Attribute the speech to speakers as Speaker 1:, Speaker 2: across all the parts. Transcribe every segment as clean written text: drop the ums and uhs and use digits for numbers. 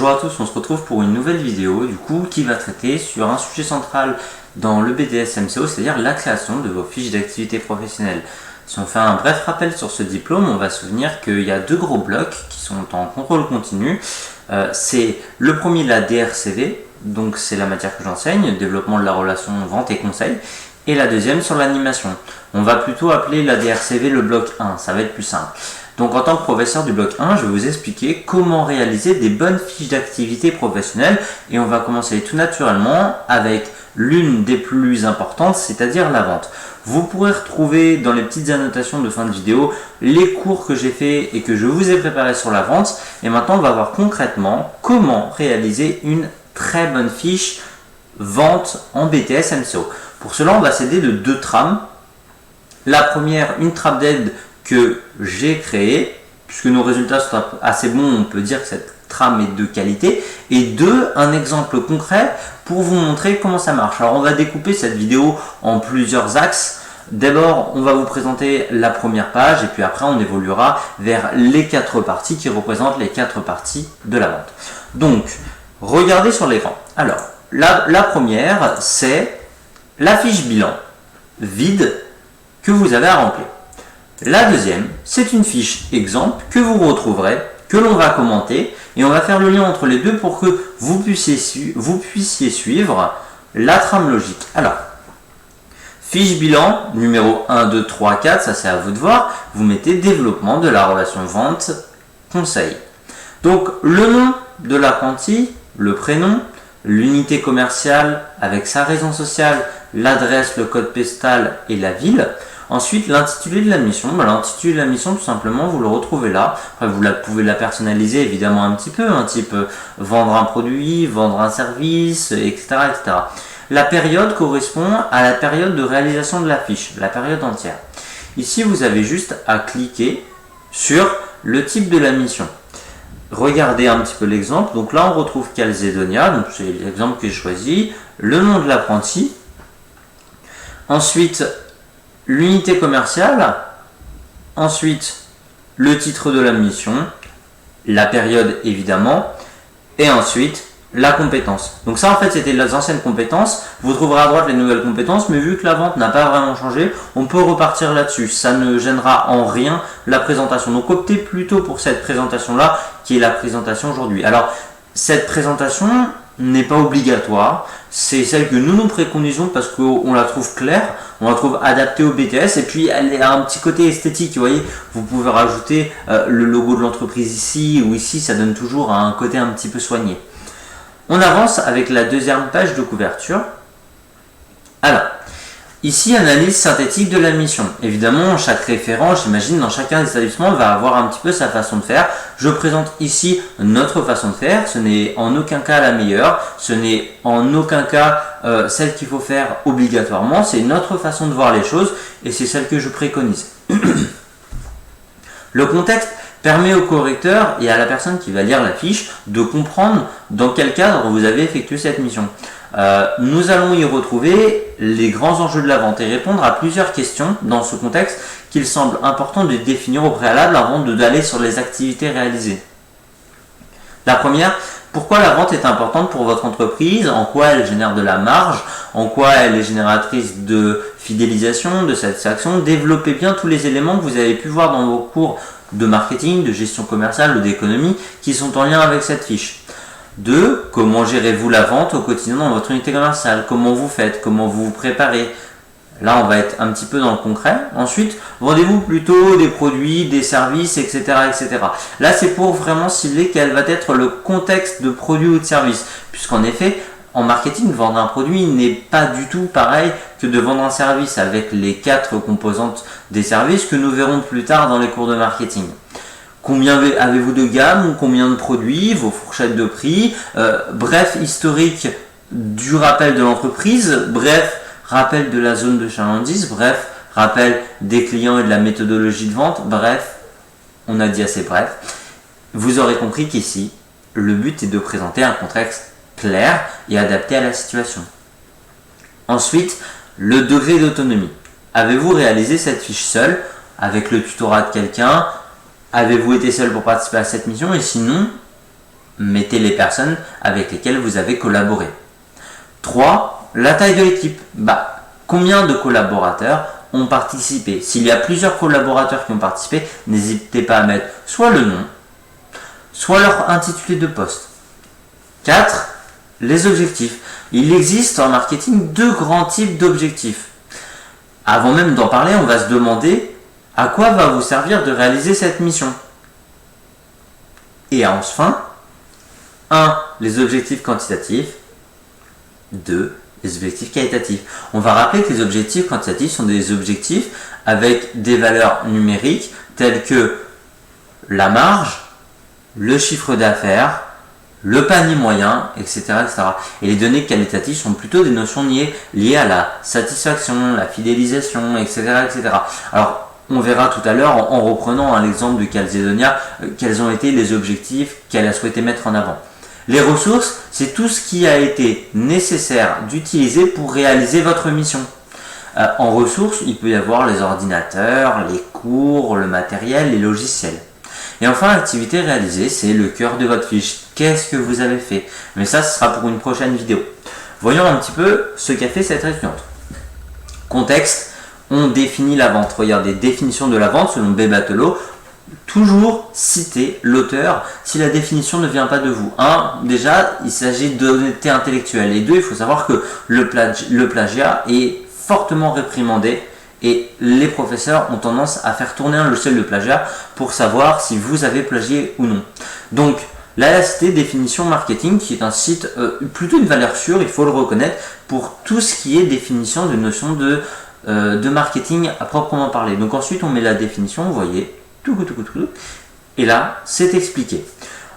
Speaker 1: Bonjour à tous, on se retrouve pour une nouvelle vidéo qui va traiter sur un sujet central dans le BTS MCO, c'est-à-dire la création de vos fiches d'activité professionnelle. Si on fait un bref rappel sur ce diplôme, on va se souvenir qu'il y a deux gros blocs qui sont en contrôle continu. C'est le premier, la DRCV, donc c'est la matière que j'enseigne, développement de la relation vente et conseil, et la deuxième sur l'animation. On va plutôt appeler la DRCV le bloc 1, ça va être plus simple. Donc en tant que professeur du bloc 1, je vais vous expliquer comment réaliser des bonnes fiches d'activité professionnelle et on va commencer tout naturellement avec l'une des plus importantes, c'est-à-dire la vente. Vous pourrez retrouver dans les petites annotations de fin de vidéo les cours que j'ai fait et que je vous ai préparés sur la vente. Et maintenant, on va voir concrètement comment réaliser une très bonne fiche vente en BTS MCO. Pour cela, on va s'aider de deux trames. La première, une trame d'aide que j'ai créée, puisque nos résultats sont assez bons, on peut dire que cette trame est de qualité, et deux, un exemple concret pour vous montrer comment ça marche. Alors on va découper cette vidéo en plusieurs axes. D'abord, on va vous présenter la première page, et puis après on évoluera vers les quatre parties qui représentent les quatre parties de la vente. Donc, regardez sur l'écran. Alors, la première, c'est la fiche bilan vide que vous avez à remplir. La deuxième, c'est une fiche exemple que vous retrouverez, que l'on va commenter, et on va faire le lien entre les deux pour que vous puissiez suivre la trame logique. Alors, fiche bilan numéro 1, 2, 3, 4, ça c'est à vous de voir, vous mettez développement de la relation vente-conseil. Donc, le nom de l'apprenti, le prénom, l'unité commerciale avec sa raison sociale, l'adresse, le code postal et la ville. Ensuite, l'intitulé de la mission. L'intitulé de la mission, tout simplement, vous le retrouvez là. Enfin, vous pouvez la personnaliser évidemment un petit peu, type vendre un produit, vendre un service, etc., etc. La période correspond à la période de réalisation de la fiche, la période entière. Ici, vous avez juste à cliquer sur le type de la mission. Regardez un petit peu l'exemple. Donc là, on retrouve Calzedonia, donc c'est l'exemple que j'ai choisi, le nom de l'apprenti. Ensuite, l'unité commerciale, ensuite le titre de la mission, la période évidemment, et ensuite la compétence. Donc ça en fait c'était les anciennes compétences, vous trouverez à droite les nouvelles compétences, mais vu que la vente n'a pas vraiment changé, on peut repartir là-dessus, ça ne gênera en rien la présentation. Donc optez plutôt pour cette présentation là, qui est la présentation aujourd'hui. Alors cette présentation n'est pas obligatoire, c'est celle que nous préconisons parce qu'on la trouve claire, on la trouve adaptée au BTS et puis elle a un petit côté esthétique, vous voyez, vous pouvez rajouter le logo de l'entreprise ici ou ici, ça donne toujours un côté un petit peu soigné. On avance avec la deuxième page de couverture. Alors, ici, analyse synthétique de la mission. Évidemment, chaque référent, j'imagine, dans chacun des établissements, va avoir un petit peu sa façon de faire. Je présente ici notre façon de faire. Ce n'est en aucun cas la meilleure. Ce n'est en aucun cas celle qu'il faut faire obligatoirement. C'est notre façon de voir les choses et c'est celle que je préconise. Le contexte permet au correcteur et à la personne qui va lire la fiche de comprendre dans quel cadre vous avez effectué cette mission. Nous allons y retrouver les grands enjeux de la vente et répondre à plusieurs questions dans ce contexte qu'il semble important de définir au préalable avant d'aller sur les activités réalisées. La première, pourquoi la vente est importante pour votre entreprise, en quoi elle génère de la marge, en quoi elle est génératrice de fidélisation, de satisfaction. Développez bien tous les éléments que vous avez pu voir dans vos cours de marketing, de gestion commerciale ou d'économie qui sont en lien avec cette fiche. 2. Comment gérez-vous la vente au quotidien dans votre unité commerciale? Comment vous faites? Comment vous vous préparez? Là, on va être un petit peu dans le concret. Ensuite, vendez-vous plutôt des produits, des services, etc., etc. Là, c'est pour vraiment cibler quel va être le contexte de produit ou de service. Puisqu'en effet, en marketing, vendre un produit n'est pas du tout pareil que de vendre un service avec les 4 composantes des services que nous verrons plus tard dans les cours de marketing. Combien avez-vous de gamme ou combien de produits, vos fourchettes de prix, bref, historique du rappel de l'entreprise, bref, rappel de la zone de chalandise, bref, rappel des clients et de la méthodologie de vente, bref, on a dit assez bref. Vous aurez compris qu'ici, le but est de présenter un contexte clair et adapté à la situation. Ensuite, le degré d'autonomie. Avez-vous réalisé cette fiche seul, avec le tutorat de quelqu'un? Avez-vous été seul pour participer à cette mission? Et sinon, mettez les personnes avec lesquelles vous avez collaboré. 3. La taille de l'équipe. Combien de collaborateurs ont participé? S'il y a plusieurs collaborateurs qui ont participé, n'hésitez pas à mettre soit le nom, soit leur intitulé de poste. 4. Les objectifs. Il existe en marketing 2 grands types d'objectifs. Avant même d'en parler, on va se demander à quoi va vous servir de réaliser cette mission. Et enfin, 1. Les objectifs quantitatifs. 2. Les objectifs qualitatifs. On va rappeler que les objectifs quantitatifs sont des objectifs avec des valeurs numériques telles que la marge, le chiffre d'affaires, le panier moyen, etc., etc. Et les données qualitatives sont plutôt des notions liées à la satisfaction, la fidélisation, etc., etc. Alors, on verra tout à l'heure, en reprenant l'exemple de Calzedonia, quels ont été les objectifs qu'elle a souhaité mettre en avant. Les ressources, c'est tout ce qui a été nécessaire d'utiliser pour réaliser votre mission. En ressources, il peut y avoir les ordinateurs, les cours, le matériel, les logiciels. Et enfin, l'activité réalisée, c'est le cœur de votre fiche. Qu'est-ce que vous avez fait? Mais ça, ce sera pour une prochaine vidéo. Voyons un petit peu ce qu'a fait cette étudiante. Contexte, on définit la vente. Regardez, définition de la vente selon B. Batelot. Toujours citer l'auteur si la définition ne vient pas de vous. 1. Déjà, il s'agit d'honnêteté intellectuelle. Et 2. Il faut savoir que le plagiat est fortement réprimandé et les professeurs ont tendance à faire tourner un logiciel de plagiat pour savoir si vous avez plagié ou non. Donc, là, elle a cité Définition Marketing, qui est un site plutôt une valeur sûre, il faut le reconnaître, pour tout ce qui est définition de notions de marketing à proprement parler. Donc ensuite, on met la définition, vous voyez, et là, c'est expliqué.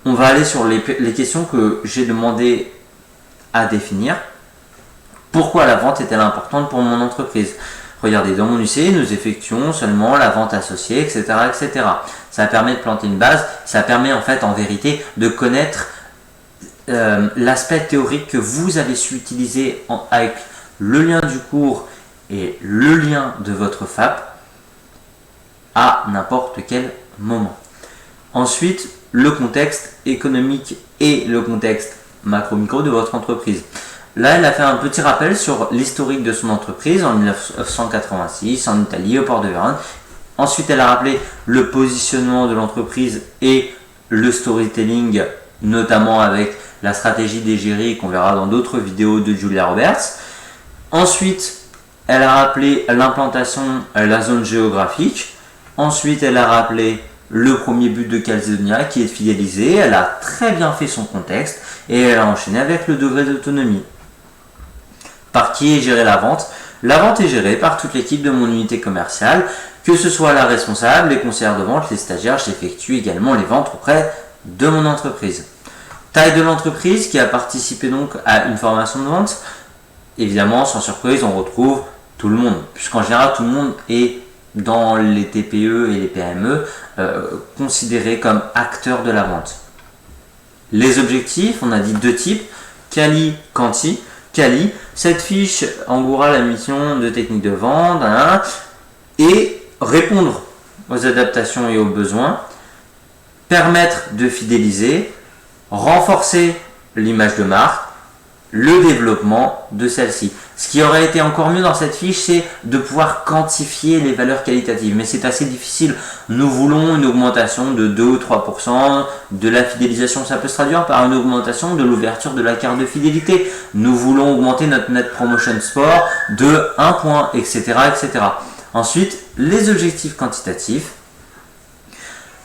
Speaker 1: On va aller sur les questions que j'ai demandé à définir. Pourquoi la vente est-elle importante pour mon entreprise? Regardez, dans mon UC, nous effectuons seulement la vente associée, etc., etc. Ça permet de planter une base, ça permet en fait, en vérité, de connaître l'aspect théorique que vous avez su utiliser avec le lien du cours et le lien de votre FAP à n'importe quel moment. Ensuite, le contexte économique et le contexte macro-micro de votre entreprise. Là, elle a fait un petit rappel sur l'historique de son entreprise en 1986, en Italie, au port de Vérone. Ensuite, elle a rappelé le positionnement de l'entreprise et le storytelling, notamment avec la stratégie d'égérie qu'on verra dans d'autres vidéos de Julia Roberts. Ensuite, elle a rappelé l'implantation, la zone géographique. Ensuite, elle a rappelé le premier but de Calzedonia qui est de fidéliser. Elle a très bien fait son contexte et elle a enchaîné avec le degré d'autonomie. Par qui est gérée la vente? La vente est gérée par toute l'équipe de mon unité commerciale, que ce soit la responsable, les conseillers de vente, les stagiaires. J'effectue également les ventes auprès de mon entreprise. Taille de l'entreprise qui a participé donc à une formation de vente. Évidemment, sans surprise, on retrouve tout le monde, puisqu'en général, tout le monde est dans les TPE et les PME considérés comme acteurs de la vente. Les objectifs, on a dit 2 types, Quali, Quanti. Quali, cette fiche engoura la mission de technique de vente et répondre aux adaptations et aux besoins, permettre de fidéliser, renforcer l'image de marque, le développement de celle-ci. Ce qui aurait été encore mieux dans cette fiche, c'est de pouvoir quantifier les valeurs qualitatives. Mais c'est assez difficile. Nous voulons une augmentation de 2 ou 3% de la fidélisation. Ça peut se traduire par une augmentation de l'ouverture de la carte de fidélité. Nous voulons augmenter notre Net Promotion Score de 1 point, etc., etc. Ensuite, les objectifs quantitatifs.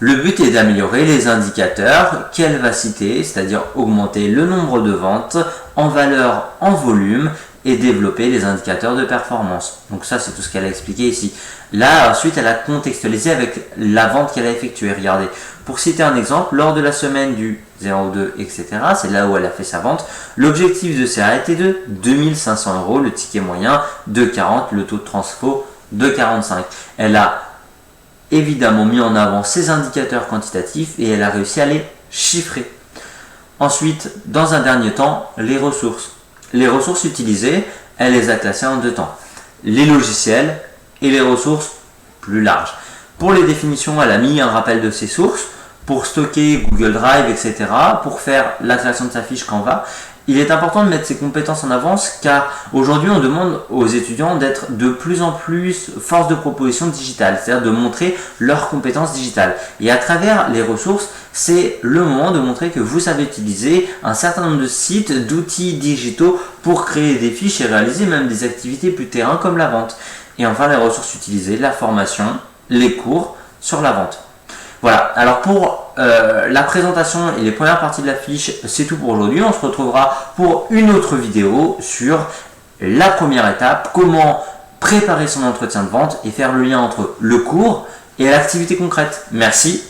Speaker 1: Le but est d'améliorer les indicateurs qu'elle va citer, c'est-à-dire augmenter le nombre de ventes en valeur, en volume, et développer les indicateurs de performance. Donc ça, c'est tout ce qu'elle a expliqué ici. Là, ensuite, elle a contextualisé avec la vente qu'elle a effectuée. Regardez, pour citer un exemple, lors de la semaine du 02, etc., c'est là où elle a fait sa vente, l'objectif de CA était de 2500 €, le ticket moyen de 40, le taux de transfo de 45. Elle a évidemment mis en avant ses indicateurs quantitatifs et elle a réussi à les chiffrer. Ensuite, dans un dernier temps, les ressources. Les ressources utilisées, elle les a classées en 2 temps. Les logiciels et les ressources plus larges. Pour les définitions, elle a mis un rappel de ses sources. pour stocker Google Drive, etc., pour faire la création de sa fiche Canva, il est important de mettre ses compétences en avance car aujourd'hui on demande aux étudiants d'être de plus en plus force de proposition digitale, c'est-à-dire de montrer leurs compétences digitales. Et à travers les ressources, c'est le moment de montrer que vous savez utiliser un certain nombre de sites, d'outils digitaux pour créer des fiches et réaliser même des activités plus terrain comme la vente. Et enfin les ressources utilisées, la formation, les cours sur la vente. Voilà, alors pour la présentation et les premières parties de la fiche, c'est tout pour aujourd'hui. On se retrouvera pour une autre vidéo sur la première étape, comment préparer son entretien de vente et faire le lien entre le cours et l'activité concrète. Merci,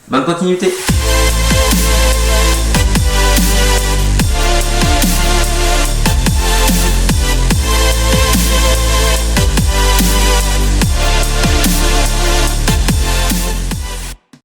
Speaker 1: bonne continuité.